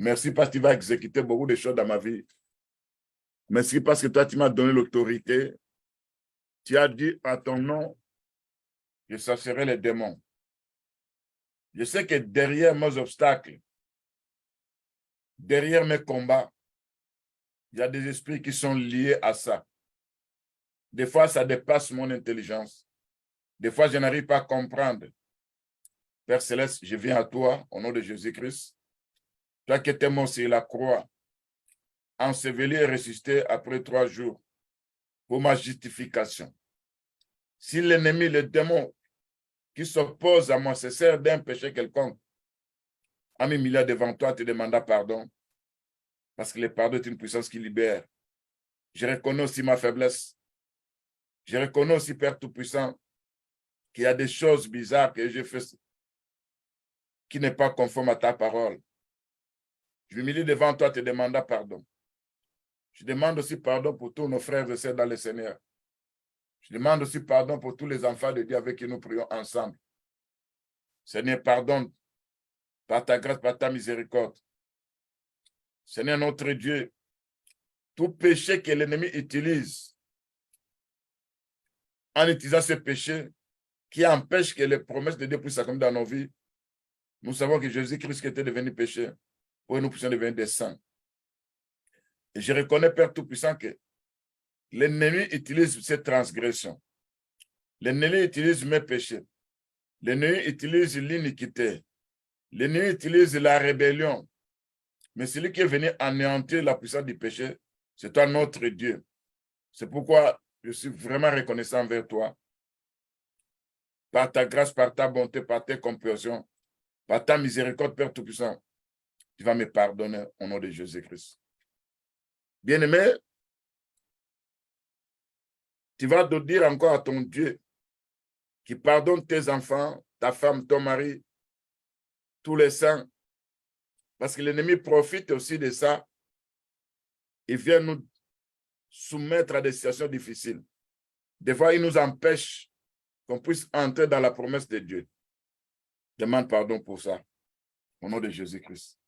Merci parce que tu vas exécuter beaucoup de choses dans ma vie. Merci parce que toi, tu m'as donné l'autorité. Tu as dit à ton nom, je chasserai les démons. Je sais que derrière mes obstacles, derrière mes combats, il y a des esprits qui sont liés à ça. Des fois, ça dépasse mon intelligence. Des fois, je n'arrive pas à comprendre. Père Céleste, je viens à toi au nom de Jésus-Christ. Toi qui étais mort sur la croix, enseveli et ressuscité après 3 jours pour ma justification. Si l'ennemi, le démon qui s'oppose à moi, se sert d'un péché quelconque, a mis milliard devant toi, te demanda pardon, parce que le pardon est une puissance qui libère. Je reconnais aussi ma faiblesse. Je reconnais aussi, Père Tout-Puissant, qu'il y a des choses bizarres que j'ai faites qui n'est pas conforme à ta parole. Je m'humilie devant toi, te demanda pardon. Je demande aussi pardon pour tous nos frères et sœurs dans le Seigneur. Je demande aussi pardon pour tous les enfants de Dieu avec qui nous prions ensemble. Seigneur, pardonne par ta grâce, par ta miséricorde. Seigneur notre Dieu, tout péché que l'ennemi utilise, en utilisant ce péché qui empêche que les promesses de Dieu puissent s'accomplir dans nos vies, nous savons que Jésus-Christ était devenu péché pour que nous puissions devenir des saints. Et je reconnais, Père Tout-Puissant, que l'ennemi utilise ces transgressions. L'ennemi utilise mes péchés. L'ennemi utilise l'iniquité. L'ennemi utilise la rébellion. Mais celui qui est venu anéantir la puissance du péché, c'est toi, notre Dieu. C'est pourquoi je suis vraiment reconnaissant envers toi. Par ta grâce, par ta bonté, par tes compassions, par ta miséricorde, Père Tout-Puissant, tu vas me pardonner au nom de Jésus-Christ. Bien-aimé, tu vas te dire encore à ton Dieu qui pardonne tes enfants, ta femme, ton mari, tous les saints, parce que l'ennemi profite aussi de ça. Il vient nous soumettre à des situations difficiles. Des fois, il nous empêche qu'on puisse entrer dans la promesse de Dieu. Demande pardon pour ça, au nom de Jésus-Christ.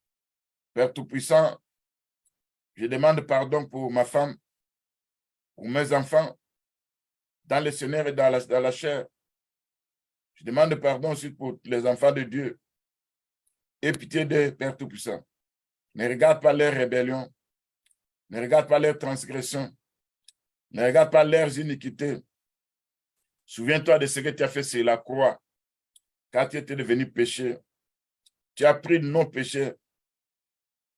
Père Tout-Puissant, je demande pardon pour ma femme, pour mes enfants, dans le Seigneur et dans la chair. Je demande pardon aussi pour les enfants de Dieu. Aie pitié de Père Tout-Puissant. Ne regarde pas leurs rébellions, ne regarde pas leurs transgressions, ne regarde pas leurs iniquités. Souviens-toi de ce que tu as fait sur la croix, quand tu étais devenu péché. Tu as pris nos péchés,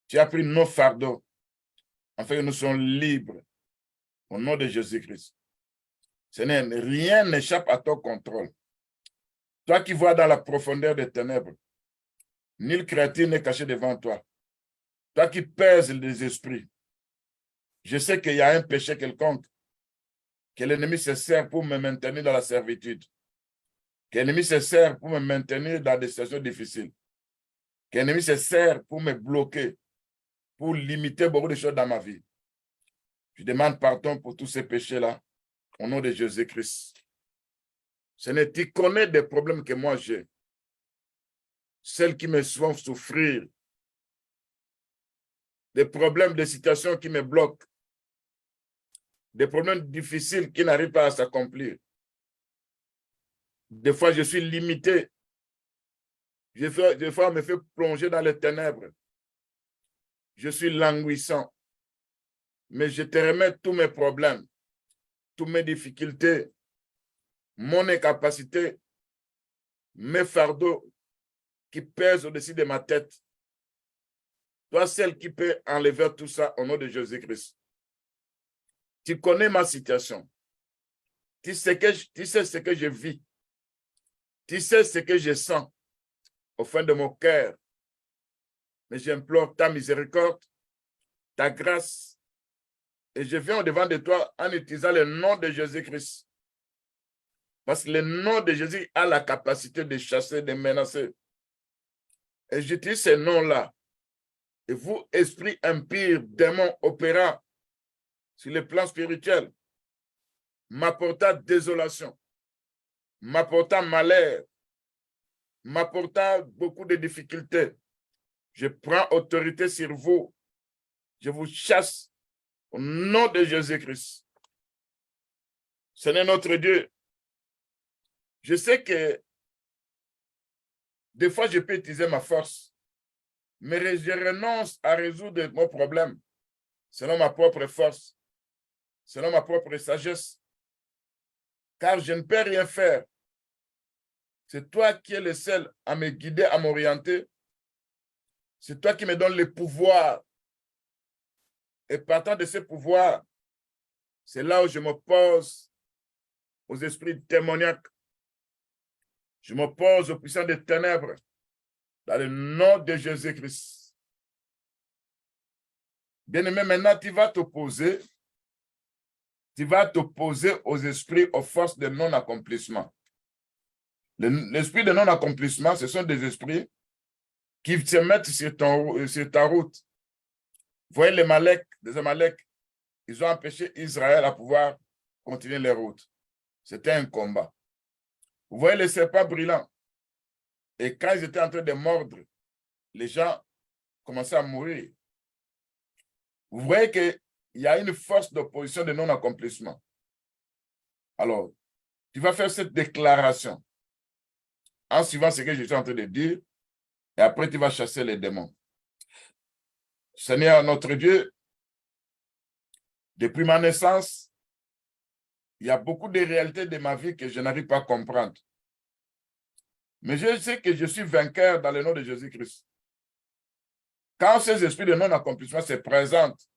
tu as pris nos fardeaux, afin que nous soyons libres au nom de Jésus-Christ. Seigneur, rien n'échappe à ton contrôle. Toi qui vois dans la profondeur des ténèbres, nulle créature n'est cachée devant toi. Toi qui pèses les esprits, je sais qu'il y a un péché quelconque, que l'ennemi se sert pour me maintenir dans la servitude, que l'ennemi se sert pour me maintenir dans des situations difficiles, que l'ennemi se sert pour me bloquer, pour limiter beaucoup de choses dans ma vie. Je demande pardon pour tous ces péchés-là, au nom de Jésus-Christ. Seigneur, tu connais des problèmes que moi j'ai, celles qui me font souffrir, des problèmes, des situations qui me bloquent, des problèmes difficiles qui n'arrivent pas à s'accomplir. Des fois, je suis limité. Des fois, on me fait plonger dans les ténèbres. Je suis languissant. Mais je te remets tous mes problèmes, toutes mes difficultés, mon incapacité, mes fardeaux qui pèsent au-dessus de ma tête. Toi, celle qui peut enlever tout ça au nom de Jésus-Christ. Tu connais ma situation. Tu sais ce que je vis. Tu sais ce que je sens au fond de mon cœur. Mais j'implore ta miséricorde, ta grâce. Et je viens au-devant de toi en utilisant le nom de Jésus-Christ. Parce que le nom de Jésus a la capacité de chasser, de menacer. Et j'utilise ce nom-là. Et vous, esprit impur, démon opérant sur le plan spirituel, m'apportant désolation, m'apportant malheur, m'apportant beaucoup de difficultés, Je prends autorité sur vous. Je vous chasse au nom de Jésus-Christ. Seigneur notre Dieu, je sais que des fois je peux utiliser ma force, mais je renonce à résoudre mon problème selon ma propre force, selon ma propre sagesse, car je ne peux rien faire. C'est toi qui es le seul à me guider, à m'orienter. C'est toi qui me donnes le pouvoir. Et partant de ce pouvoir, c'est là où je m'oppose aux esprits démoniaques. Je m'oppose aux puissants des ténèbres dans le nom de Jésus-Christ. Bien-aimé, maintenant, tu vas t'opposer aux esprits, aux forces de non-accomplissement. L'esprit de non-accomplissement, ce sont des esprits qui se mettent sur ta route. Vous voyez les Amaleks, ils ont empêché Israël à pouvoir continuer les routes. C'était un combat. Vous voyez les serpents brûlants. Et quand ils étaient en train de mordre, les gens commençaient à mourir. Vous voyez qu'il y a une force d'opposition de non-accomplissement. Alors, tu vas faire cette déclaration en suivant ce que je suis en train de dire, et après tu vas chasser les démons. Seigneur notre Dieu, depuis ma naissance, il y a beaucoup de réalités de ma vie que je n'arrive pas à comprendre. Mais je sais que je suis vainqueur dans le nom de Jésus-Christ. Quand ces esprits de non-accomplissement se présentent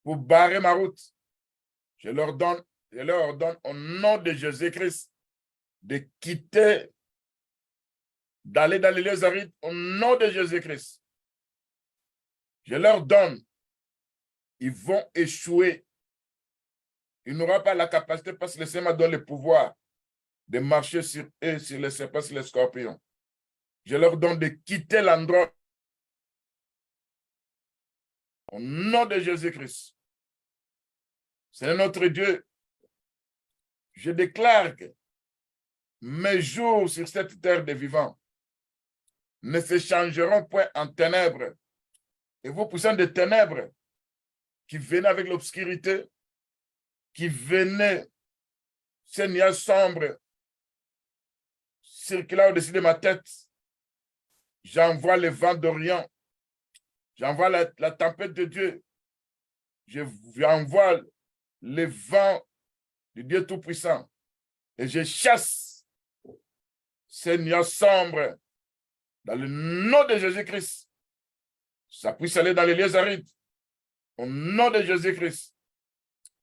pour barrer ma route, je leur ordonne au nom de Jésus-Christ de quitter, d'aller dans les lieux arides au nom de Jésus-Christ. Je leur donne, ils vont échouer. Ils n'auront pas la capacité parce que le Seigneur m'a donné le pouvoir de marcher sur eux, sur les serpents, sur les scorpions. Je leur donne de quitter l'endroit au nom de Jésus-Christ. C'est notre Dieu. Je déclare que mes jours sur cette terre des vivants ne se changeront point en ténèbres. Et vos puissants de ténèbres qui venaient avec l'obscurité, qui venaient, ces nuages sombres, circulant au-dessus de ma tête, j'envoie le vent d'Orient, j'envoie la tempête de Dieu, j'envoie le vent du Dieu Tout-Puissant et je chasse ces nuages sombres dans le nom de Jésus-Christ. Ça puisse aller dans les lieux arides au nom de Jésus-Christ.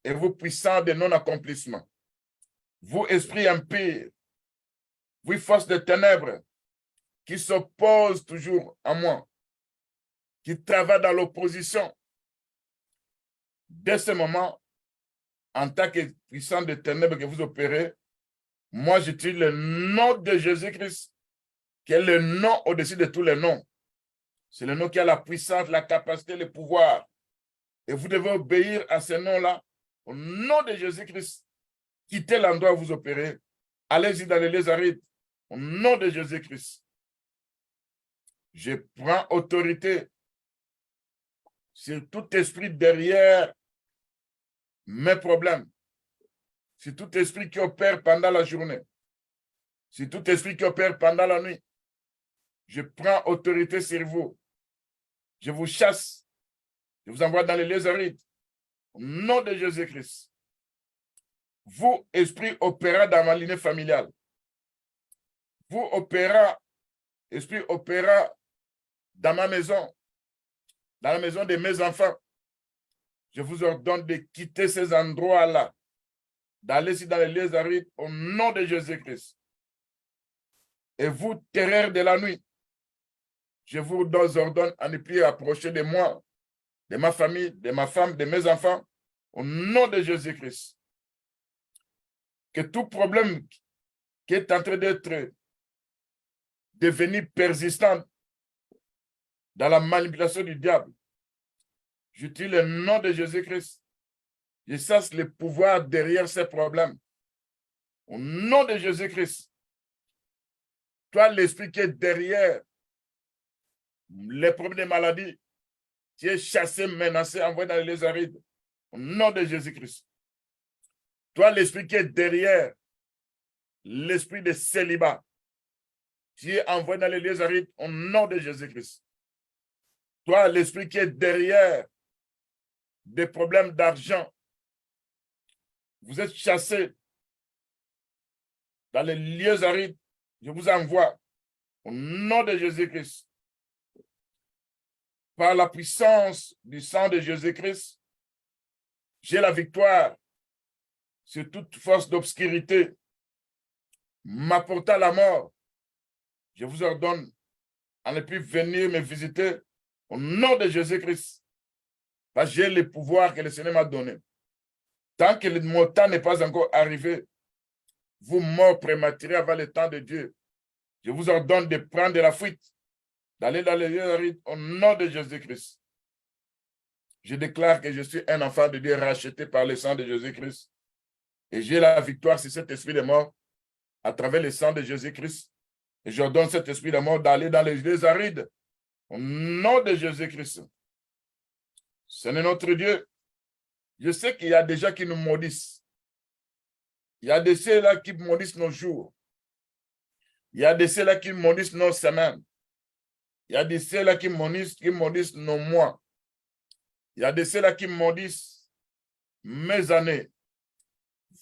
Et vous puissants de non-accomplissement, vous esprits impurs, vous forces de ténèbres qui s'opposent toujours à moi, qui travaillent dans l'opposition. Dès ce moment, en tant que puissant de ténèbres que vous opérez, moi j'utilise le nom de Jésus-Christ, qui est le nom au-dessus de tous les noms. C'est le nom qui a la puissance, la capacité, le pouvoir. Et vous devez obéir à ce nom-là. Au nom de Jésus-Christ, quittez l'endroit où vous opérez. Allez-y dans les lieux arides. Au nom de Jésus-Christ. Je prends autorité sur tout esprit derrière mes problèmes. Sur tout esprit qui opère pendant la journée. Sur tout esprit qui opère pendant la nuit. Je prends autorité sur vous. Je vous chasse. Je vous envoie dans les lieux arides. Au nom de Jésus-Christ. Vous, esprit opérant dans ma lignée familiale. Vous, esprit opérant dans ma maison, dans la maison de mes enfants. Je vous ordonne de quitter ces endroits-là, d'aller ici dans les lieux arides au nom de Jésus-Christ. Et vous, terreur de la nuit, je vous ordonne à ne plus approcher de moi, de ma famille, de ma femme, de mes enfants, au nom de Jésus-Christ. Que tout problème qui est en train d'être devenu persistant dans la manipulation du diable, j'utilise le nom de Jésus-Christ. Je chasse le pouvoir derrière ces problèmes. Au nom de Jésus-Christ, toi, l'esprit qui est derrière les problèmes de maladie, tu es chassé, menacé, envoyé dans les lieux arides. Au nom de Jésus-Christ. Toi, l'esprit qui est derrière, l'esprit de célibat, tu es envoyé dans les lieux arides au nom de Jésus-Christ. Toi, l'esprit qui est derrière des problèmes d'argent, vous êtes chassé dans les lieux arides. Je vous envoie au nom de Jésus-Christ. Par la puissance du sang de Jésus-Christ, j'ai la victoire sur toute force d'obscurité m'apportant la mort. Je vous ordonne à ne plus venir me visiter au nom de Jésus-Christ. Parce que j'ai le pouvoir que le Seigneur m'a donné. Tant que mon temps n'est pas encore arrivé, vous morts prématurés avant le temps de Dieu, je vous ordonne de prendre la fuite, d'aller dans les lieux arides au nom de Jésus-Christ. Je déclare que je suis un enfant de Dieu racheté par le sang de Jésus-Christ. Et j'ai la victoire sur cet esprit de mort à travers le sang de Jésus-Christ. Et j'ordonne cet esprit de mort d'aller dans les lieux arides au nom de Jésus-Christ. Ce n'est notre Dieu. Je sais qu'il y a des gens qui nous maudissent. Il y a de ceux-là qui maudissent nos jours. Il y a de ceux-là qui maudissent nos semaines. Il y a de ceux-là qui maudissent nos mois. Il y a de ceux-là qui maudissent mes années.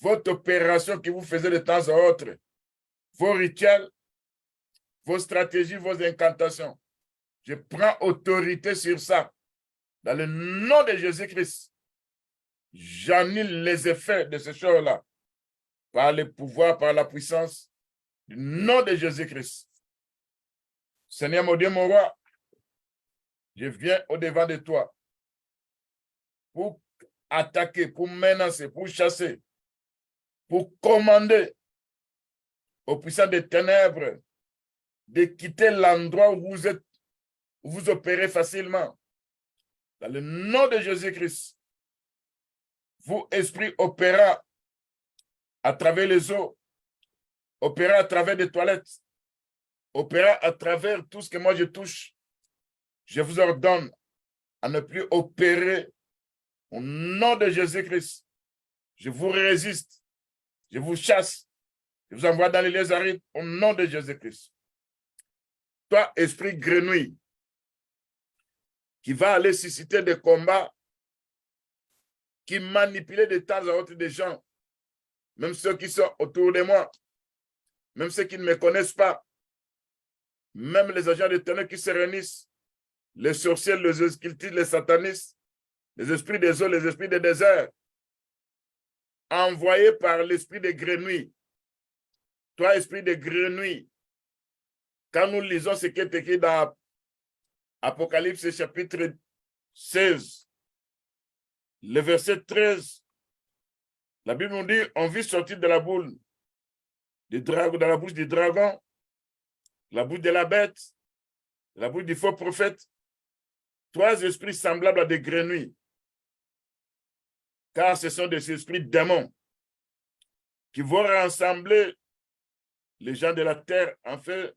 Votre opération que vous faisiez de temps à autre, vos rituels, vos stratégies, vos incantations. Je prends autorité sur ça. Dans le nom de Jésus-Christ, j'annule les effets de ces choses-là par le pouvoir, par la puissance du nom de Jésus-Christ. Seigneur mon Dieu, mon roi, je viens au-devant de toi pour attaquer, pour menacer, pour chasser, pour commander aux puissants des ténèbres de quitter l'endroit où vous êtes, où vous opérez facilement. Dans le nom de Jésus-Christ, vous, esprit opérant à travers les eaux, opérant à travers des toilettes, opérant à travers tout ce que moi je touche, je vous ordonne à ne plus opérer au nom de Jésus-Christ. Je vous résiste, je vous chasse, je vous envoie dans les lieux arides au nom de Jésus-Christ. Toi, esprit grenouille, qui va aller susciter des combats, qui manipule de temps à autre des gens, même ceux qui sont autour de moi, même ceux qui ne me connaissent pas, même les agents de ténèbres qui se réunissent, les sorciers, les occultistes, les satanistes, les esprits des eaux, les esprits des déserts, envoyés par l'esprit des grenouilles. Toi, esprit des grenouilles, quand nous lisons ce qui est écrit dans Apocalypse chapitre 16, le verset 13, la Bible nous dit, on vit sortir de la boule du dragon, dans la bouche du dragon, la bouche de la bête, la bouche du faux prophète, trois esprits semblables à des grenouilles, car ce sont des esprits démons qui vont rassembler les gens de la terre en fait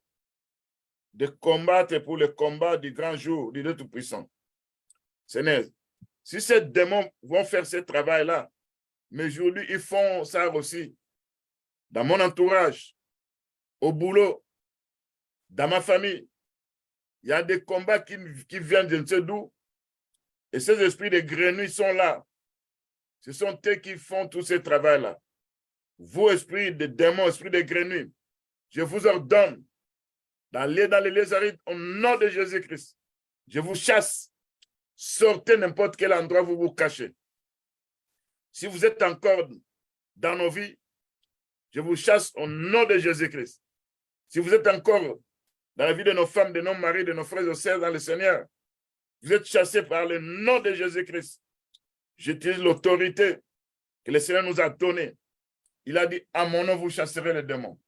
de combattre pour le combat du grand jour du Dieu Tout-Puissant. Seigneur, si ces démons vont faire ce travail-là, mais aujourd'hui, ils font ça aussi. Dans mon entourage, au boulot, dans ma famille, il y a des combats qui viennent de ne sais d'où. Et ces esprits de grenouilles sont là. Ce sont eux qui font tout ce travail-là. Vous, esprits de démons, esprits de grenouilles, je vous ordonne d'aller dans les lieux arides au nom de Jésus-Christ. Je vous chasse. Sortez n'importe quel endroit où vous vous cachez. Si vous êtes encore dans nos vies, je vous chasse au nom de Jésus-Christ. Si vous êtes encore dans la vie de nos femmes, de nos maris, de nos frères et sœurs dans le Seigneur, vous êtes chassés par le nom de Jésus-Christ. J'utilise l'autorité que le Seigneur nous a donnée. Il a dit, à mon nom, vous chasserez les démons.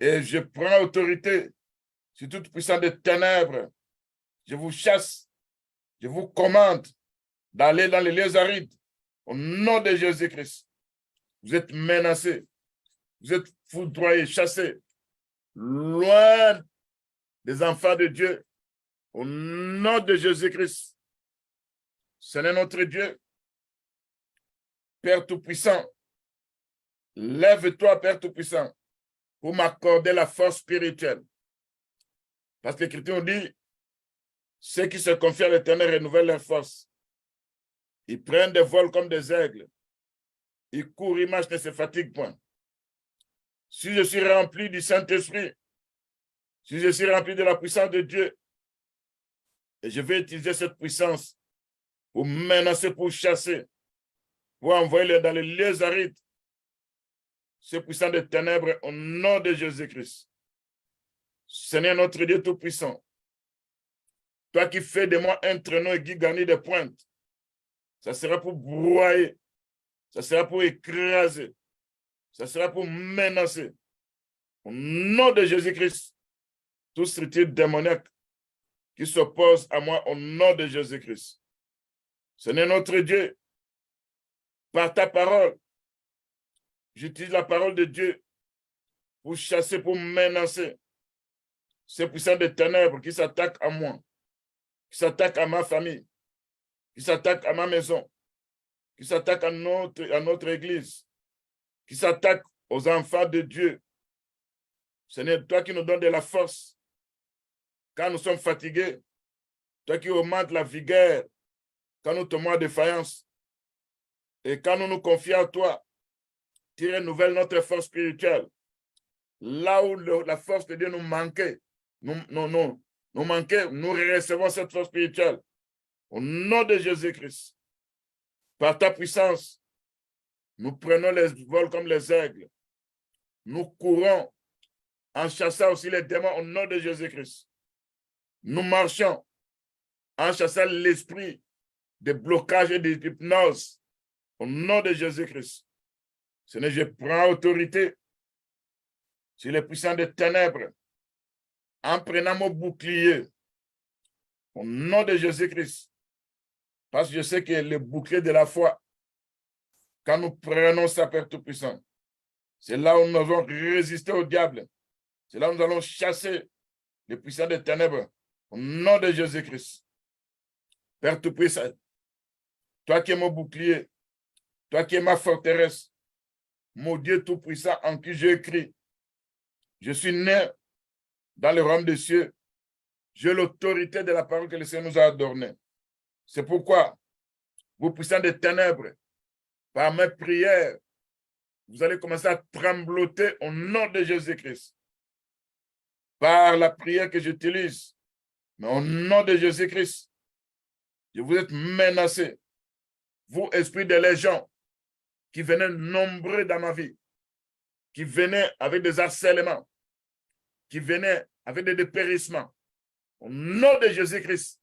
Et je prends autorité sur toute puissance des ténèbres. Je vous chasse. Je vous commande d'aller dans les lieux arides au nom de Jésus-Christ. Vous êtes menacés. Vous êtes foudroyés, chassés. Loin des enfants de Dieu. Au nom de Jésus-Christ, Seigneur notre Dieu, Père Tout-Puissant, lève-toi, Père Tout-Puissant, pour m'accorder la force spirituelle. Parce que l'Écriture nous dit, ceux qui se confient à l'Éternel renouvellent leur force. Ils prennent des vols comme des aigles. Ils courent, ils marchent, ne se fatiguent point. Si je suis rempli du Saint-Esprit, si je suis rempli de la puissance de Dieu, et je vais utiliser cette puissance pour menacer, pour chasser, pour envoyer dans les lieux arides, ce puissant des ténèbres au nom de Jésus-Christ. Seigneur notre Dieu Tout-Puissant, toi qui fais de moi un traîneau et qui garni de pointes, ça sera pour broyer, ça sera pour écraser, ça sera pour menacer. Au nom de Jésus-Christ, toute structure démoniaque qui s'oppose à moi au nom de Jésus-Christ. Seigneur notre Dieu, par ta parole, j'utilise la parole de Dieu pour chasser, pour menacer ces puissants des ténèbres qui s'attaquent à moi, qui s'attaquent à ma famille, qui s'attaquent à ma maison, qui s'attaquent à notre église, qui s'attaquent aux enfants de Dieu. Seigneur, toi qui nous donnes de la force quand nous sommes fatigués, toi qui augmentes la vigueur quand nous tombons en défaillance, et quand nous nous confions à toi, tu renouvelles notre force spirituelle. Là où la force de Dieu nous manquait, nous recevons cette force spirituelle. Au nom de Jésus-Christ, par ta puissance, nous prenons les vols comme les aigles. Nous courons en chassant aussi les démons au nom de Jésus-Christ. Nous marchons en chassant l'esprit de blocage et d'hypnose au nom de Jésus-Christ. Seigneur, je prends autorité sur les puissants des ténèbres en prenant mon bouclier au nom de Jésus-Christ. Parce que je sais que le bouclier de la foi, quand nous prenons sa Père Tout-Puissant, c'est là où nous allons résister au diable. C'est là où nous allons chasser les puissants des ténèbres au nom de Jésus-Christ. Père Tout-Puissant, toi qui es mon bouclier, toi qui es ma forteresse, mon Dieu Tout-Puissant en qui je crie, je suis né dans le royaume des cieux. J'ai l'autorité de la parole que le Seigneur nous a donnée. C'est pourquoi, vous puissants des ténèbres, par mes prières, vous allez commencer à trembloter au nom de Jésus-Christ. Par la prière que j'utilise, mais au nom de Jésus-Christ, je vous êtes menacés. Vous, esprits de légion, qui venaient nombreux dans ma vie, qui venaient avec des harcèlements, qui venaient avec des dépérissements. Au nom de Jésus-Christ,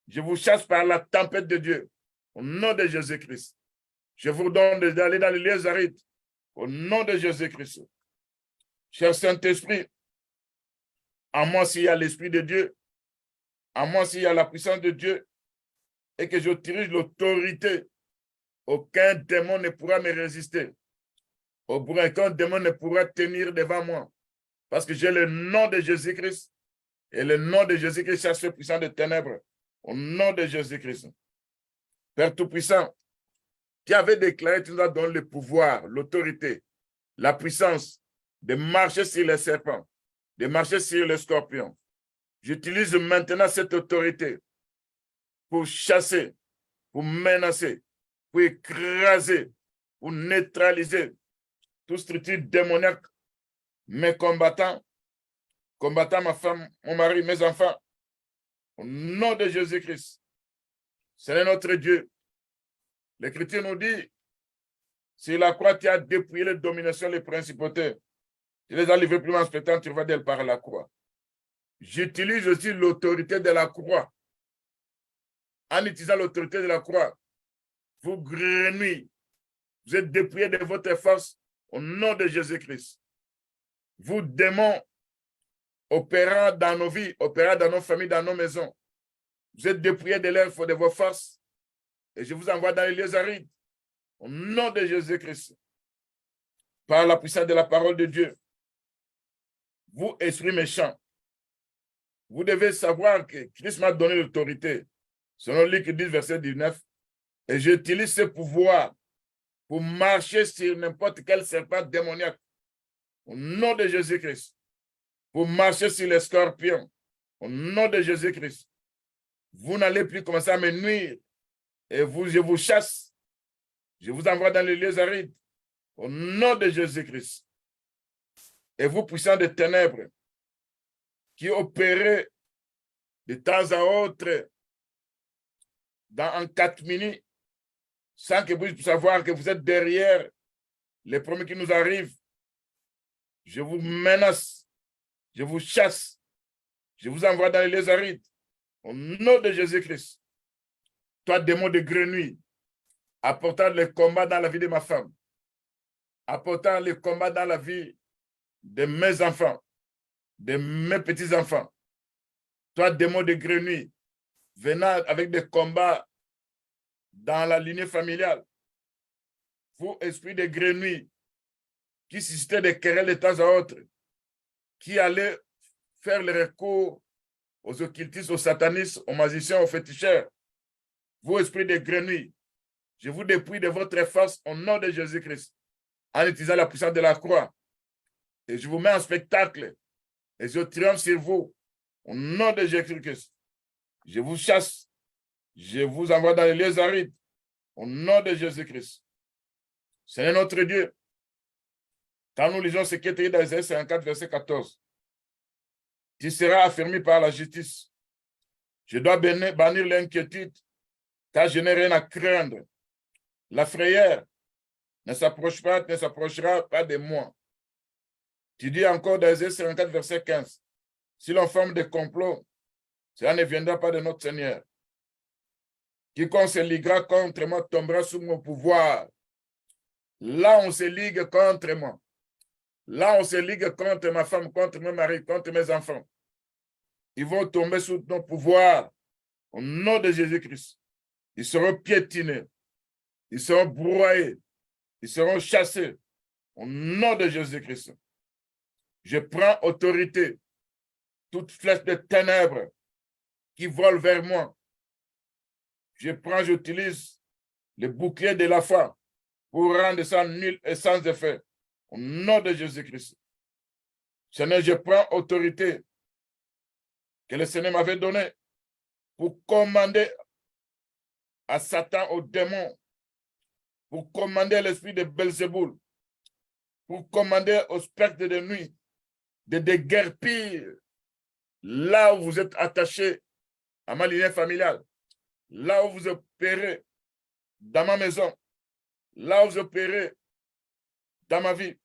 je vous chasse par la tempête de Dieu. Au nom de Jésus-Christ, je vous donne d'aller dans les lieux arides. Au nom de Jésus-Christ. Cher Saint-Esprit, en moi s'il y a l'Esprit de Dieu, en moi s'il y a la puissance de Dieu, et que je dirige l'autorité, aucun démon ne pourra me résister. Aucun démon ne pourra tenir devant moi. Parce que j'ai le nom de Jésus-Christ, et le nom de Jésus-Christ chasse le puissant des ténèbres. Au nom de Jésus-Christ. Père Tout-Puissant, qui avait déclaré, tu nous as donné le pouvoir, l'autorité, la puissance de marcher sur les serpents, de marcher sur les scorpions. J'utilise maintenant cette autorité pour chasser, pour menacer, pour écraser, pour neutraliser toute structure démoniaque, mes combattants, ma femme, mon mari, mes enfants, au nom de Jésus-Christ. C'est notre Dieu. L'Écriture nous dit, sur la croix, tu as dépouillé les dominations, les principautés. Tu les as livrées plus en spectacle, tu vas d'elle par la croix. J'utilise aussi l'autorité de la croix. En utilisant l'autorité de la croix, vous grenouillez, vous êtes dépouillés de votre force au nom de Jésus-Christ. Vous, démons, opérant dans nos vies, opérant dans nos familles, dans nos maisons, vous êtes dépouillés de vos forces et je vous envoie dans les lieux arides au nom de Jésus-Christ. Par la puissance de la parole de Dieu, vous, esprits méchants, Vous devez savoir que Christ m'a donné l'autorité. Selon Luc 10, verset 19. Et j'utilise ce pouvoir pour marcher sur n'importe quel serpent démoniaque. Au nom de Jésus-Christ. Pour marcher sur les scorpions. Au nom de Jésus-Christ. Vous n'allez plus commencer à me nuire. Et je vous chasse. Je vous envoie dans les lieux arides. Au nom de Jésus-Christ. Et vous, puissants des ténèbres, qui opérez de temps à autre en 4 minutes, sans que vous puissiez savoir que vous êtes derrière les premiers qui nous arrivent, je vous menace, je vous chasse, je vous envoie dans les lieux arides. Au nom de Jésus-Christ, toi, démon de grenouille, apportant le combat dans la vie de ma femme, apportant le combat dans la vie de mes enfants, de mes petits-enfants. Toi, démon de grenouille, venant avec des combats dans la lignée familiale. Vous, esprit de grenouille, qui suscitait des querelles de temps à autre, qui allait faire le recours aux occultistes, aux satanistes, aux magiciens, aux féticheurs. Vous, esprit de grenouille, je vous dépouille de votre force au nom de Jésus-Christ, en utilisant la puissance de la croix. Et je vous mets en spectacle, et je triomphe sur vous, au nom de Jésus-Christ. Je vous chasse, je vous envoie dans les lieux arides, au nom de Jésus-Christ. Seigneur notre Dieu, quand nous lisons ce qui est écrit dans Isaïe 54, verset 14, tu seras affermi par la justice. Je dois bannir l'inquiétude, car je n'ai rien à craindre. La frayeur ne s'approchera pas de moi. Tu dis encore dans Isaïe 54, verset 15, si l'on forme des complots, cela ne viendra pas de notre Seigneur. Quiconque se liguera contre moi tombera sous mon pouvoir. Là, on se ligue contre moi. Là, on se ligue contre ma femme, contre mon mari, contre mes enfants. Ils vont tomber sous ton pouvoir au nom de Jésus-Christ. Ils seront piétinés. Ils seront broyés. Ils seront chassés au nom de Jésus-Christ. Je prends autorité. Toute flèche de ténèbres qui vole vers moi. J'utilise le bouclier de la foi pour rendre ça nul et sans effet. Au nom de Jésus-Christ. Seigneur, je prends autorité que le Seigneur m'avait donnée pour commander à Satan, au démon, pour commander à l'esprit de Belzéboul, pour commander au spectre de nuit de déguerpir là où vous êtes attaché à ma lignée familiale, là où vous opérez dans ma maison, là où vous opérez dans ma vie.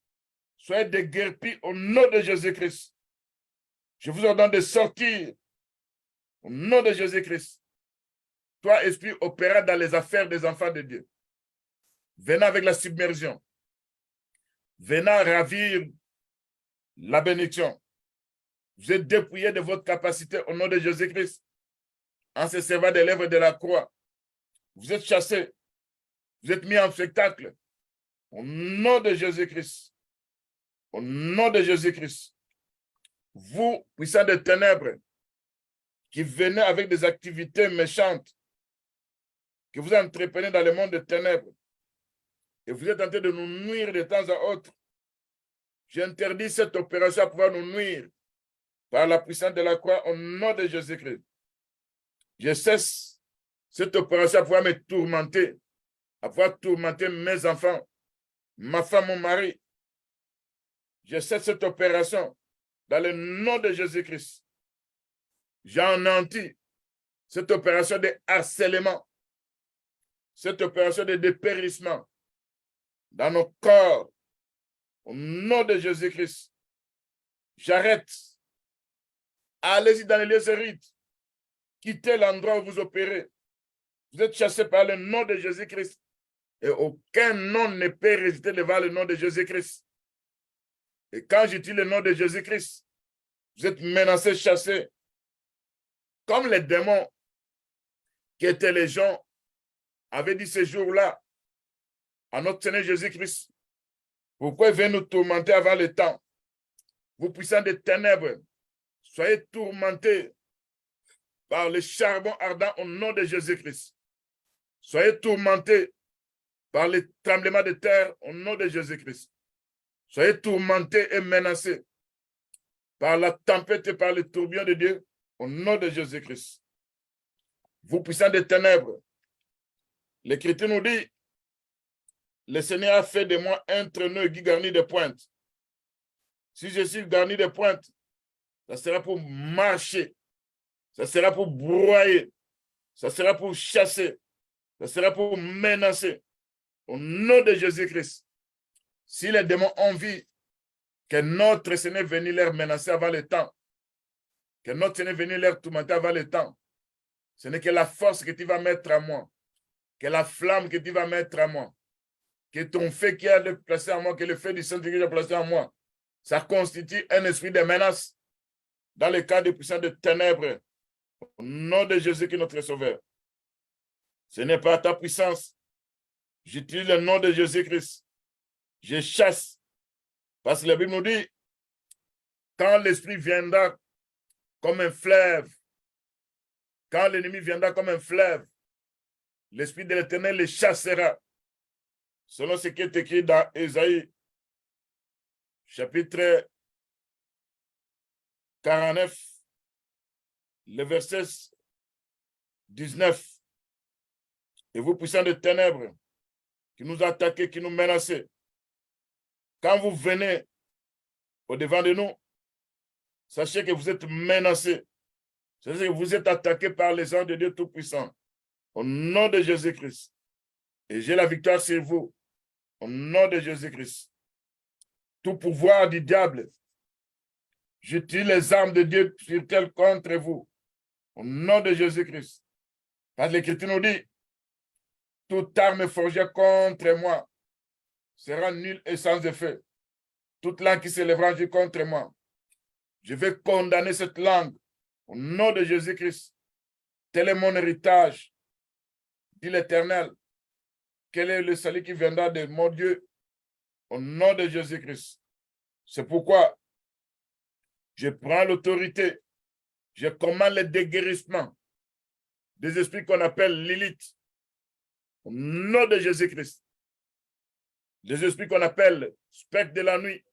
Soyez déguerpis au nom de Jésus-Christ. Je vous ordonne de sortir au nom de Jésus-Christ. Toi, esprit opérant dans les affaires des enfants de Dieu, venant avec la submersion, venant ravir la bénédiction. Vous êtes dépouillé de votre capacité au nom de Jésus-Christ en se servant des lèvres de la croix. Vous êtes chassés. Vous êtes mis en spectacle. Au nom de Jésus-Christ. Au nom de Jésus-Christ. Vous, puissants des ténèbres, qui venez avec des activités méchantes, que vous entreprenez dans le monde des ténèbres, et vous êtes en train de nous nuire de temps à autre, j'interdis cette opération à pouvoir nous nuire par la puissance de la croix au nom de Jésus-Christ. Je cesse cette opération à pouvoir me tourmenter, à pouvoir tourmenter mes enfants, ma femme, mon mari. Je cesse cette opération dans le nom de Jésus-Christ. J'anéantis cette opération de harcèlement, cette opération de dépérissement dans nos corps. Au nom de Jésus-Christ, j'arrête. Allez-y dans les lieux arides. Quittez l'endroit où vous opérez. Vous êtes chassés par le nom de Jésus-Christ. Et aucun nom ne peut résister devant le nom de Jésus-Christ. Et quand j'utilise le nom de Jésus-Christ, vous êtes menacés, chassés. Comme les démons qui étaient les gens avaient dit ce jour-là à notre Seigneur Jésus-Christ, pourquoi il vient nous tourmenter avant le temps? Vous puissants des ténèbres, Soyez tourmentés par le charbon ardent au nom de Jésus-Christ. Soyez tourmentés par les tremblements de terre au nom de Jésus-Christ. Soyez tourmentés et menacés par la tempête et par le tourbillon de Dieu au nom de Jésus-Christ. Vous puissants des ténèbres, l'Écriture nous dit, le Seigneur a fait de moi un traîneau garni de pointes. Si je suis garni de pointes, ça sera pour marcher, ça sera pour broyer, ça sera pour chasser, ça sera pour menacer. Au nom de Jésus-Christ, si les démons ont envie que notre Seigneur vienne leur menacer avant le temps, que notre Seigneur vienne leur tourmenter avant le temps, ce n'est que la force que tu vas mettre à moi, que la flamme que tu vas mettre à moi, que ton feu qui a placé en moi, que le feu du Saint-Esprit qui a placé en moi, ça constitue un esprit de menace dans le cas des puissants de ténèbres. Au nom de Jésus qui est notre Sauveur. Ce n'est pas ta puissance. J'utilise le nom de Jésus-Christ. Je chasse. Parce que la Bible nous dit, quand l'esprit viendra comme un fleuve, quand l'ennemi viendra comme un fleuve, l'esprit de l'Éternel les chassera. Selon ce qui est écrit dans Ésaïe, chapitre 49, le verset 19. Et vous, puissants de ténèbres, qui nous attaquez, qui nous menacez, quand vous venez au-devant de nous, sachez que vous êtes menacés. Sachez que vous êtes attaqués par les anges de Dieu Tout-Puissant. Au nom de Jésus-Christ. Et j'ai la victoire sur vous. Au nom de Jésus-Christ. Tout pouvoir du diable, j'utilise les armes de Dieu spirituelles contre vous. Au nom de Jésus-Christ. Parce que l'Écriture nous dit, toute arme forgée contre moi sera nulle et sans effet. Toute langue qui s'élèvera contre moi, je vais condamner cette langue au nom de Jésus-Christ. Tel est mon héritage, dit l'Éternel. Quel est le salut qui viendra de mon Dieu au nom de Jésus-Christ? C'est pourquoi je prends l'autorité, je commande le déguérissement des esprits qu'on appelle Lilith au nom de Jésus-Christ. Des esprits qu'on appelle spectres de la nuit.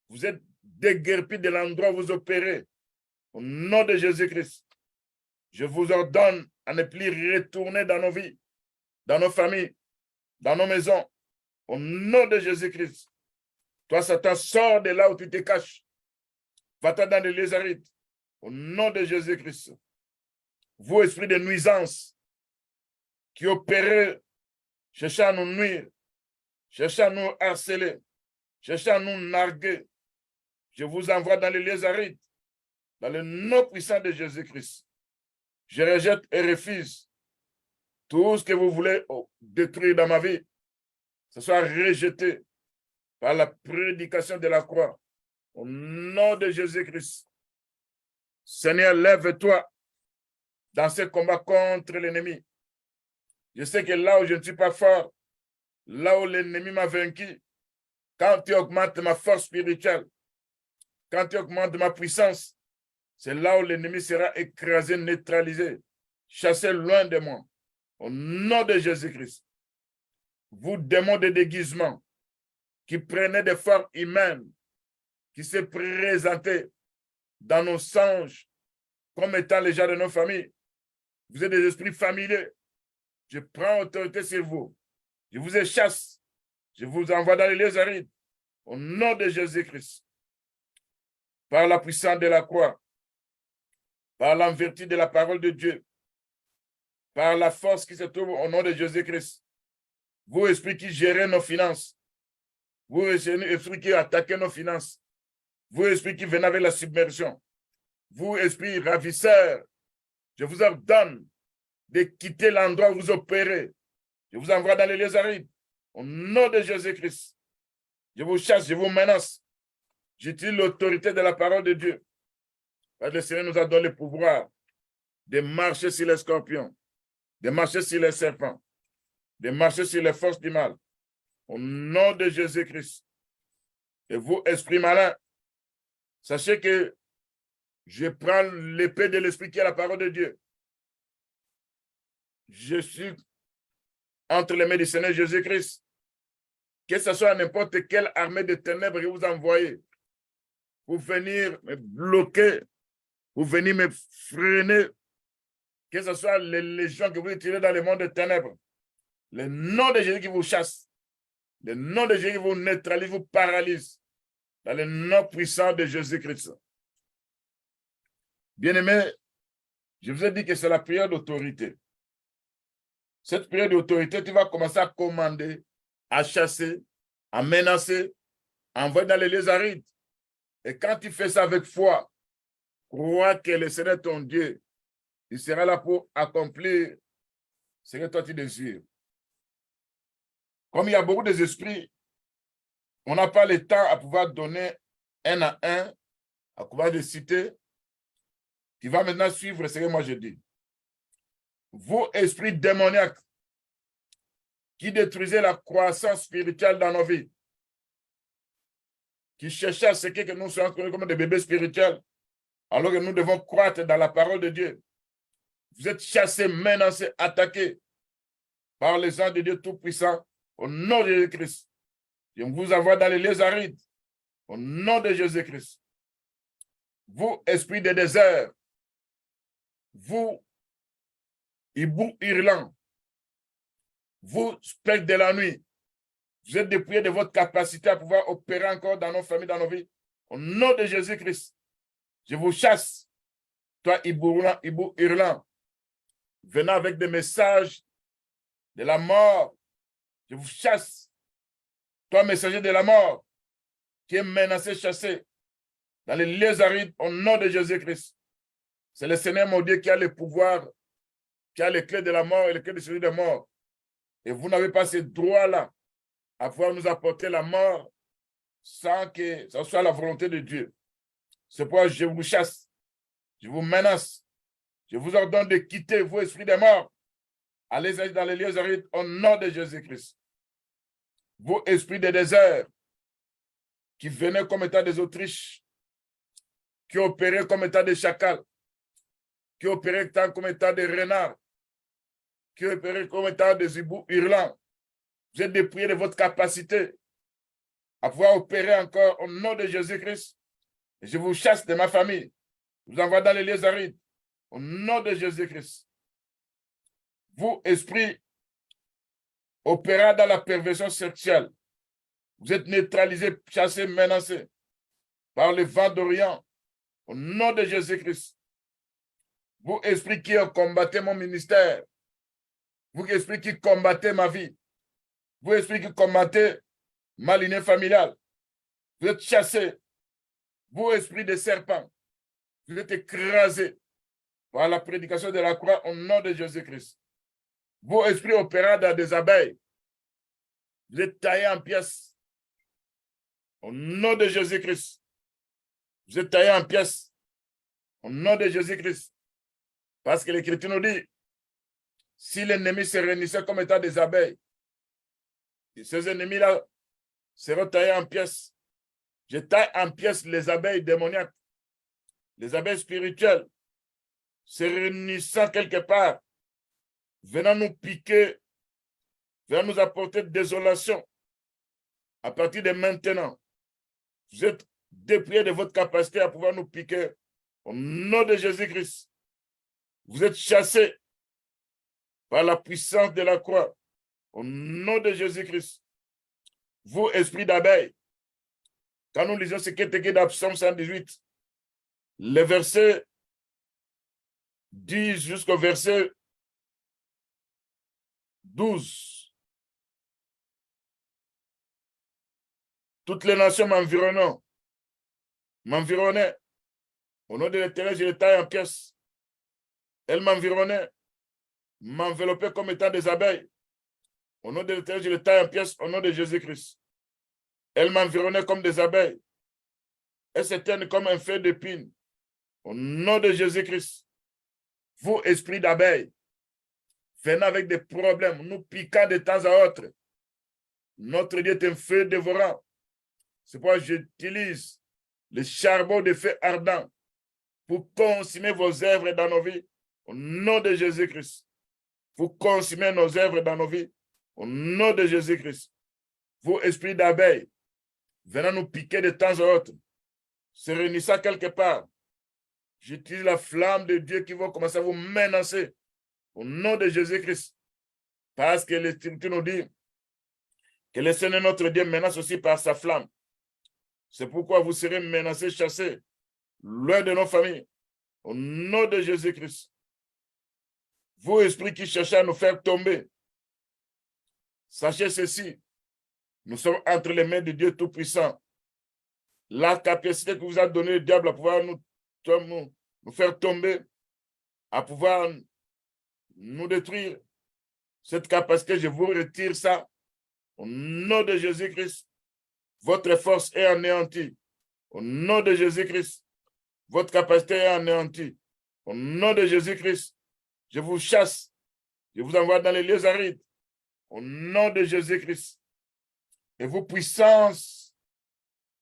Vous êtes déguerpis de l'endroit où vous opérez. Au nom de Jésus-Christ, je vous ordonne à ne plus retourner dans nos vies, dans nos familles, dans nos maisons. Au nom de Jésus-Christ. Toi, Satan, sors de là où tu te caches. Va-t'en dans les lieux arides. Au nom de Jésus-Christ. Vous, esprits de nuisance, qui opérez, cherchez à nous nuire, cherchez à nous harceler, cherchez à nous narguer. Je vous envoie dans les lieux arides, dans le nom puissant de Jésus-Christ. Je rejette et refuse tout ce que vous voulez détruire dans ma vie. Ce soit rejeté par la prédication de la croix. Au nom de Jésus-Christ. Seigneur, lève-toi dans ce combat contre l'ennemi. Je sais que là où je ne suis pas fort, là où l'ennemi m'a vaincu, quand tu augmentes ma force spirituelle, quand tu augmentes ma puissance, c'est là où l'ennemi sera écrasé, neutralisé, chassé loin de moi. Au nom de Jésus-Christ. Vous, démons de déguisement, qui prenaient des formes humaines, qui se présentaient dans nos songes comme étant les gens de nos familles. Vous êtes des esprits familiers. Je prends autorité sur vous. Je vous échasse. Je vous envoie dans les lieux arides. Au nom de Jésus-Christ. Par la puissance de la croix. Par la vertu de la parole de Dieu. Par la force qui se trouve au nom de Jésus-Christ. Vous, esprits qui gérez nos finances. Vous, esprits qui attaquez nos finances. Vous, esprits qui venez avec la submersion. Vous, esprits ravisseurs. Je vous ordonne de quitter l'endroit où vous opérez. Je vous envoie dans les lieux arides. Au nom de Jésus-Christ. Je vous chasse, je vous menace. J'utilise l'autorité de la parole de Dieu. Parce que le Seigneur nous a donné le pouvoir de marcher sur les scorpions, de marcher sur les serpents, de marcher sur les forces du mal. Au nom de Jésus-Christ. Et vous, esprits malins, sachez que Je prends l'épée de l'Esprit qui est la parole de Dieu. Je suis entre les mains du Seigneur Jésus-Christ. Que ce soit n'importe quelle armée de ténèbres que vous envoyez pour venir me bloquer, pour venir me freiner, que ce soit les légions que vous tirez dans le monde des ténèbres, le nom de Jésus qui vous chasse, le nom de Jésus qui vous neutralise, vous paralyse, dans le nom puissant de Jésus-Christ. Bien-aimés, je vous ai dit que c'est la prière d'autorité. Cette prière d'autorité, tu vas commencer à commander, à chasser, à menacer, à envoyer dans les lieux arides. Et quand tu fais ça avec foi, crois que le Seigneur ton Dieu, il sera là pour accomplir ce que toi tu désires. Comme il y a beaucoup d'esprits, on n'a pas le temps à pouvoir donner un à un, à pouvoir les citer. Tu vas maintenant suivre ce que moi je dis. Vous, esprits démoniaques, qui détruisez la croissance spirituelle dans nos vies, qui cherchaient à ce que nous soyons comme des bébés spirituels, alors que nous devons croître dans la parole de Dieu. Vous êtes chassés, menacés, attaqués par les anges de Dieu Tout-Puissant au nom de Jésus-Christ. Je vous envoie dans les lieux arides au nom de Jésus-Christ. Vous, esprits de désert, vous, hibou hurlant, vous, spectres de la nuit, vous êtes dépouillés de votre capacité à pouvoir opérer encore dans nos familles, dans nos vies. Au nom de Jésus-Christ, je vous chasse, toi, hibou hurlant, venant avec des messages de la mort. Je vous chasse, toi, messager de la mort, qui est menacé, chassé dans les lieux arides, au nom de Jésus-Christ. C'est le Seigneur, mon Dieu, qui a le pouvoir, qui a les clés de la mort et les clés de celui de mort. Et vous n'avez pas ce droit-là à pouvoir nous apporter la mort sans que ce soit la volonté de Dieu. C'est pourquoi je vous chasse, je vous menace, je vous ordonne de quitter vos esprits de mort. Allez dans les lieux arides au nom de Jésus-Christ. Vos esprits de désert qui venaient comme état des Autriches, qui opéraient comme état de chacal, qui opéraient comme état de renard, qui opéraient comme état de zibou hurlant. Vous êtes dépouillés de votre capacité à pouvoir opérer encore au nom de Jésus-Christ. Je vous chasse de ma famille. Je vous envoie dans les lieux arides au nom de Jésus-Christ. Vous, esprits opérant dans la perversion sexuelle, vous êtes neutralisés, chassés, menacés par le vent d'Orient au nom de Jésus-Christ. Vous, esprits qui combattez mon ministère, vous, esprits qui combattez ma vie, vous, esprits qui combattez ma lignée familiale, vous êtes chassés. Vous, esprits de serpents, vous êtes écrasés par la prédication de la croix au nom de Jésus-Christ. Vous, esprits opérant dans des abeilles, vous êtes taillés en pièces au nom de Jésus-Christ. Vous êtes taillés en pièces au nom de Jésus-Christ. Parce que l'Écriture nous dit, si l'ennemi se réunissait comme étant des abeilles, ces ennemis-là seront taillés en pièces. Je taille en pièces les abeilles démoniaques, les abeilles spirituelles, se réunissant quelque part, venant nous piquer, venant nous apporter désolation. À partir de maintenant, vous êtes dépouillés de votre capacité à pouvoir nous piquer au nom de Jésus-Christ. Vous êtes chassés par la puissance de la croix au nom de Jésus-Christ. Vous, esprits d'abeilles, quand nous lisons ce qui est écrit dans Psaume 118, les versets 10 jusqu'au verset 12. Toutes les nations m'environnaient. Au nom de l'Éternel, je les taille en pièces. Elles m'environnaient, m'enveloppaient comme étant des abeilles. Au nom de l'Éternel, je les taille en pièces au nom de Jésus-Christ. Elles m'environnaient comme des abeilles. Elles s'éteignent comme un feu d'épine. Au nom de Jésus-Christ. Vous, esprits d'abeilles, venant avec des problèmes, nous piquant de temps à autre. Notre Dieu est un feu dévorant. C'est pourquoi j'utilise le charbon de feu ardent pour consumer vos œuvres dans nos vies. Au nom de Jésus-Christ. Vous consumez nos œuvres dans nos vies. Au nom de Jésus-Christ. Vous, esprits d'abeilles, venant nous piquer de temps en autre, se réunissant quelque part. J'utilise la flamme de Dieu qui va commencer à vous menacer. Au nom de Jésus-Christ. Parce que l'Écriture nous dit que le Seigneur notre Dieu menace aussi par sa flamme. C'est pourquoi vous serez menacés, chassés, loin de nos familles. Au nom de Jésus-Christ. Vous, esprits qui cherchez à nous faire tomber, sachez ceci. Nous sommes entre les mains de Dieu Tout-Puissant. La capacité que vous a donnée le diable à pouvoir nous faire tomber, à pouvoir nous détruire, cette capacité, je vous retire ça. Au nom de Jésus-Christ, votre force est anéantie. Au nom de Jésus-Christ, votre capacité est anéantie. Au nom de Jésus-Christ, je vous chasse. Je vous envoie dans les lieux arides. Au nom de Jésus-Christ. Et vos puissances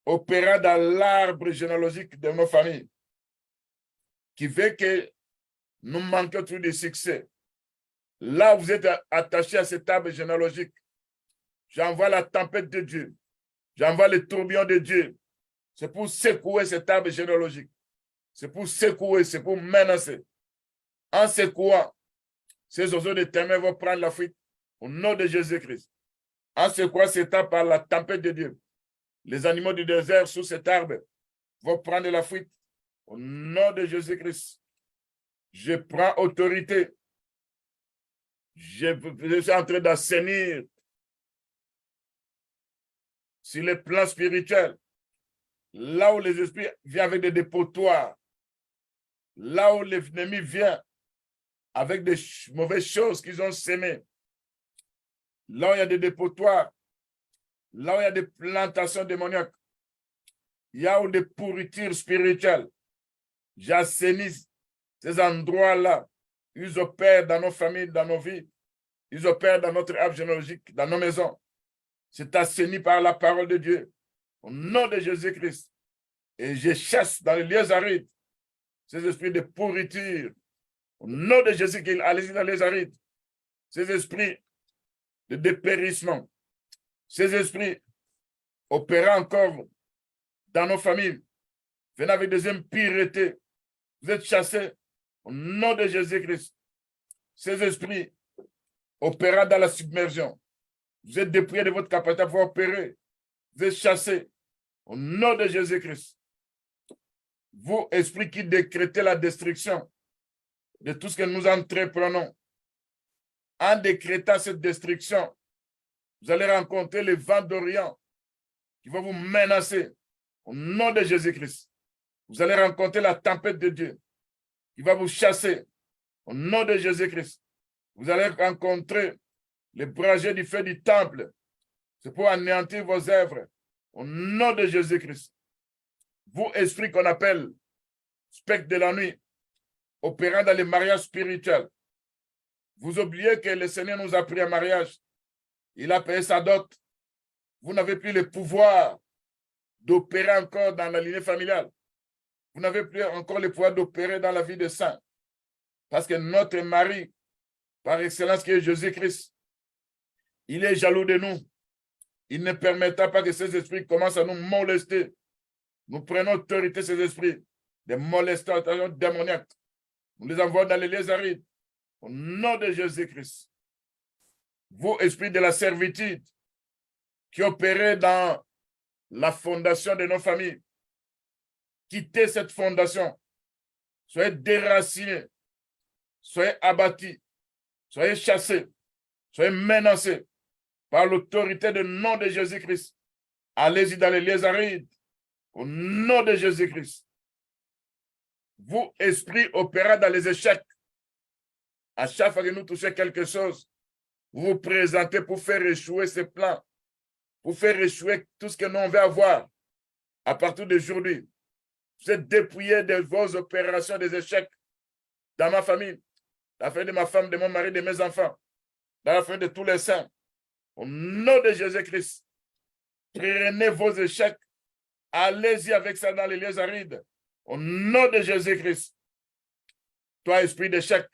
opérant dans l'arbre généalogique de nos familles, qui fait que nous manquons toujours de succès. Là, vous êtes attachés à cet arbre généalogique. J'envoie la tempête de Dieu. J'envoie le tourbillon de Dieu. C'est pour secouer cet arbre généalogique. C'est pour secouer, c'est pour menacer. En secouant, ces oiseaux de ténèbres vont prendre la fuite au nom de Jésus-Christ. En secouant cet arbre par la tempête de Dieu, les animaux du désert sous cet arbre vont prendre la fuite au nom de Jésus-Christ. Je prends autorité. Je suis en train d'assainir sur les plans spirituels, là où les esprits viennent avec des dépotoirs, là où l'ennemi vient avec des mauvaises choses qu'ils ont sémées, là où il y a des dépotoirs, là où il y a des plantations démoniaques, il y a des pourritures spirituelles. J'assainis ces endroits-là. Ils opèrent dans nos familles, dans nos vies. Ils opèrent dans notre arbre généalogique, dans nos maisons. C'est assaini par la parole de Dieu. Au nom de Jésus-Christ. Et je chasse dans les lieux arides ces esprits de pourriture. Au nom de Jésus-Christ, allez-y dans les arides. Ces esprits de dépérissement. Ces esprits opérant encore dans nos familles. Venez avec des impuretés. Vous êtes chassés au nom de Jésus-Christ. Ces esprits opérant dans la submersion. Vous êtes dépouillés de votre capacité à pouvoir opérer. Vous êtes chassés au nom de Jésus-Christ. Vous, esprits qui décrétez la destruction de tout ce que nous entreprenons, en décrétant cette destruction, vous allez rencontrer les vents d'Orient qui vont vous menacer au nom de Jésus-Christ. Vous allez rencontrer la tempête de Dieu qui va vous chasser au nom de Jésus-Christ. Vous allez rencontrer les brasiers du feu du temple. C'est pour anéantir vos œuvres au nom de Jésus-Christ. Vous, esprits qu'on appelle spectres de la nuit, opérant dans les mariages spirituels, vous oubliez que le Seigneur nous a pris un mariage. Il a payé sa dot. Vous n'avez plus le pouvoir d'opérer encore dans la lignée familiale. Vous n'avez plus encore le pouvoir d'opérer dans la vie des saints. Parce que notre mari, par excellence, qui est Jésus-Christ, il est jaloux de nous. Il ne permettra pas que ces esprits commencent à nous molester. Nous prenons autorité, ces esprits, des molestations démoniaques. Nous les envoyons dans les lieux arides. Au nom de Jésus-Christ. Vous, esprits de la servitude, qui opérez dans la fondation de nos familles, quittez cette fondation. Soyez déracinés. Soyez abattus. Soyez chassés. Soyez menacés par l'autorité du nom de Jésus-Christ. Allez-y dans les lieux arides. Au nom de Jésus-Christ. Vous, esprits opérant dans les échecs, à chaque fois que nous touchons quelque chose, vous vous présentez pour faire échouer ces plans, pour faire échouer tout ce que nous on veut avoir. À partir d'aujourd'hui, vous êtes dépouillés de vos opérations, des échecs dans ma famille, dans la famille de ma femme, de mon mari, de mes enfants, dans la famille de tous les saints. Au nom de Jésus-Christ, prenez vos échecs, allez-y avec ça dans les lieux arides. Au nom de Jésus-Christ, toi, esprit d'échec,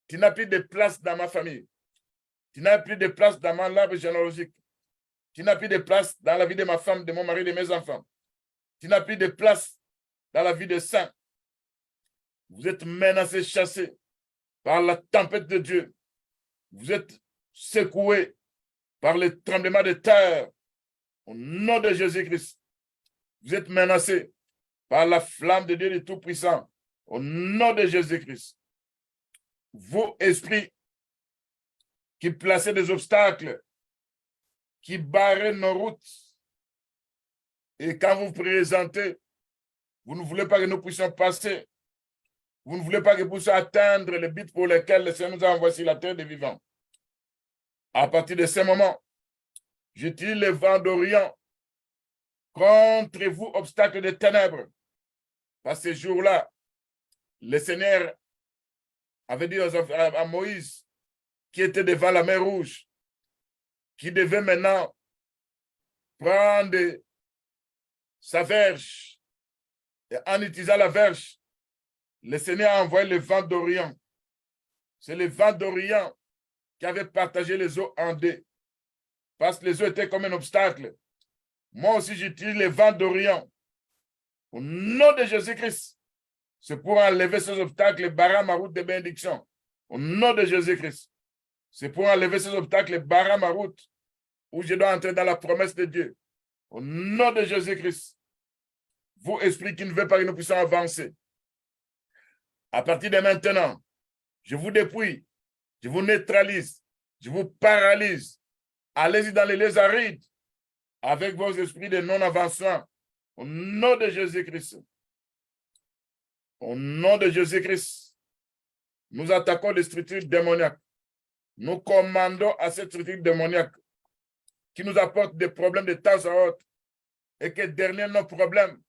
tu n'as plus de place dans ma famille. Tu n'as plus de place dans mon arbre généalogique. Tu n'as plus de place dans la vie de ma femme, de mon mari, de mes enfants. Tu n'as plus de place dans la vie des saints. Vous êtes menacés, chassés par la tempête de Dieu. Vous êtes secoués par le tremblement de terre. Au nom de Jésus-Christ, vous êtes menacés par la flamme de Dieu le Tout-Puissant. Au nom de Jésus-Christ, vous, esprits qui placez des obstacles, qui barrez nos routes, et quand vous vous présentez, vous ne voulez pas que nous puissions passer. Vous ne voulez pas que nous puissions atteindre le but pour lequel le Seigneur nous a envoyé sur la terre des vivants. À partir de ce moment, j'utilise le vent d'Orient contre vous, obstacles de ténèbres. Par ces jours-là, le Seigneur avait dit à Moïse, qui était devant la mer Rouge, qui devait maintenant prendre sa verge. Et en utilisant la verge, le Seigneur a envoyé le vent d'Orient. C'est le vent d'Orient qui avait partagé les eaux en deux. Parce que les eaux étaient comme un obstacle. Moi aussi, j'utilise le vent d'Orient. Au nom de Jésus-Christ, c'est pour enlever ces obstacles, barrer ma route de bénédiction. Au nom de Jésus-Christ, c'est pour enlever ces obstacles, barrer ma route où je dois entrer dans la promesse de Dieu. Au nom de Jésus-Christ, vous, esprits qui ne veulent pas que nous puissions avancer, à partir de maintenant, je vous dépouille, je vous neutralise, je vous paralyse. Allez-y dans les lieux arides avec vos esprits de non-avancement. Au nom de Jésus-Christ. Au nom de Jésus-Christ, nous attaquons les structures démoniaques. Nous commandons à cette structure démoniaque qui nous apporte des problèmes de temps à autre et que derrière nos problèmes,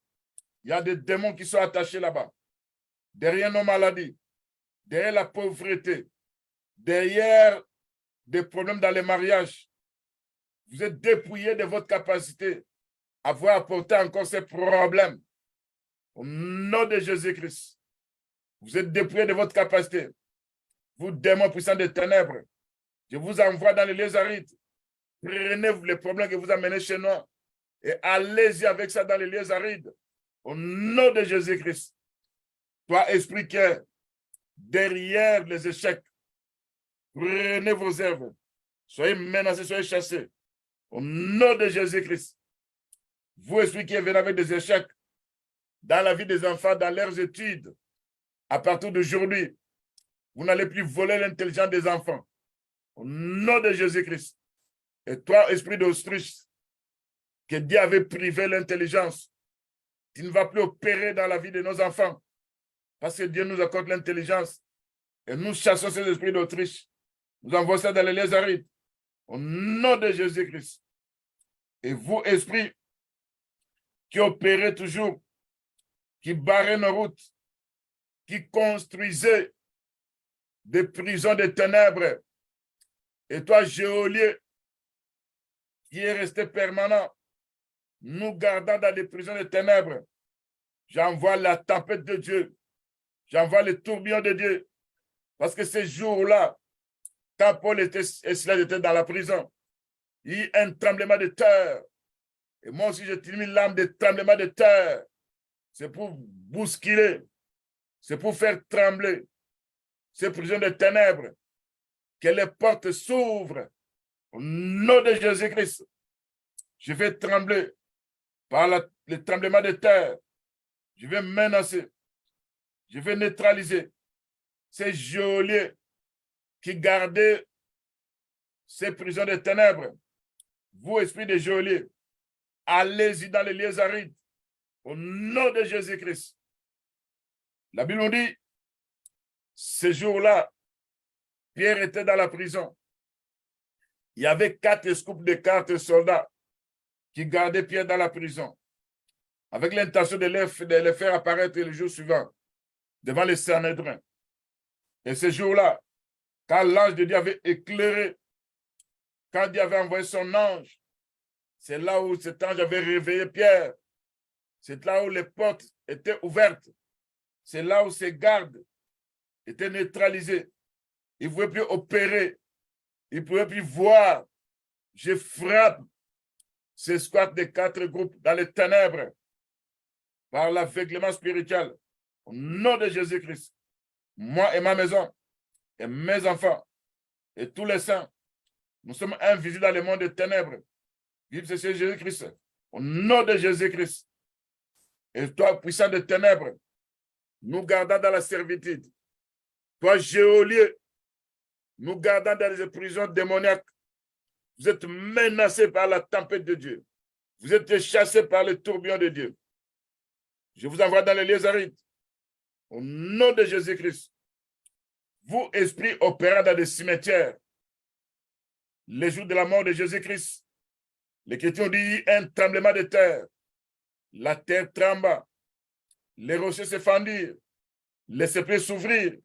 il y a des démons qui sont attachés là-bas. Derrière nos maladies, derrière la pauvreté, derrière des problèmes dans les mariages, vous êtes dépouillés de votre capacité à pouvoir apporter encore ces problèmes. Au nom de Jésus-Christ, vous êtes dépouillés de votre capacité. Vous, démons puissants des ténèbres, je vous envoie dans les lieux arides. Prenez les problèmes que vous amenez chez nous et allez-y avec ça dans les lieux arides. Au nom de Jésus-Christ. Toi, esprit qui est derrière les échecs, prenez vos œuvres. Soyez menacés, soyez chassés. Au nom de Jésus-Christ. Vous, esprit qui est venu avec des échecs dans la vie des enfants, dans leurs études, à partir d'aujourd'hui, vous n'allez plus voler l'intelligence des enfants. Au nom de Jésus-Christ. Et toi, esprit d'Autriche, que Dieu avait privé l'intelligence, tu ne vas plus opérer dans la vie de nos enfants. Parce que Dieu nous accorde l'intelligence. Et nous chassons ces esprits d'Autriche. Nous envoyons ça dans les lieux arides. Au nom de Jésus-Christ. Et vous, esprits, qui opérez toujours, qui barrez nos routes, qui construisez des prisons de ténèbres. Et toi, geôlier, qui est resté permanent, nous gardant dans des prisons de ténèbres. J'envoie la tempête de Dieu. J'envoie le tourbillon de Dieu. Parce que ces jours-là, quand Paul et Silas étaient dans la prison, il y a eu un tremblement de terre. Et moi aussi, j'ai mis l'âme de tremblement de terre. C'est pour bousculer. C'est pour faire trembler ces prisons de ténèbres. Que les portes s'ouvrent. Au nom de Jésus-Christ, je vais trembler par le tremblement de terre. Je vais menacer. Je vais neutraliser ces geôliers qui gardaient ces prisons de ténèbres. Vous, esprit de geôliers, allez-y dans les lieux arides. Au nom de Jésus-Christ. La Bible nous dit, ce jour-là, Pierre était dans la prison. Il y avait 4 scoupes de 4 soldats qui gardaient Pierre dans la prison, avec l'intention de les faire apparaître le jour suivant devant les Sanhédrins. Et ce jour-là, quand l'ange de Dieu avait éclairé, quand Dieu avait envoyé son ange, c'est là où cet ange avait réveillé Pierre. C'est là où les portes étaient ouvertes. C'est là où ces gardes étaient neutralisés. Ils ne pouvaient plus opérer. Ils ne pouvaient plus voir. Je frappe ces squats des 4 groupes dans les ténèbres par l'aveuglement spirituel. Au nom de Jésus-Christ, moi et ma maison, et mes enfants, et tous les saints, nous sommes invisibles dans le monde des ténèbres. Vive c'est Jésus-Christ. Au nom de Jésus-Christ. Et toi, puissant de ténèbres, nous gardons dans la servitude. Toi, géolier, nous gardons dans les prisons démoniaques. Vous êtes menacés par la tempête de Dieu. Vous êtes chassés par le tourbillon de Dieu. Je vous envoie dans les lieux arides. Au nom de Jésus-Christ. Vous, esprits opérant dans des cimetières, les jours de la mort de Jésus-Christ, l'Écriture dit un tremblement de terre. La terre trembla. Les rochers se fendirent. Les épées s'ouvrirent.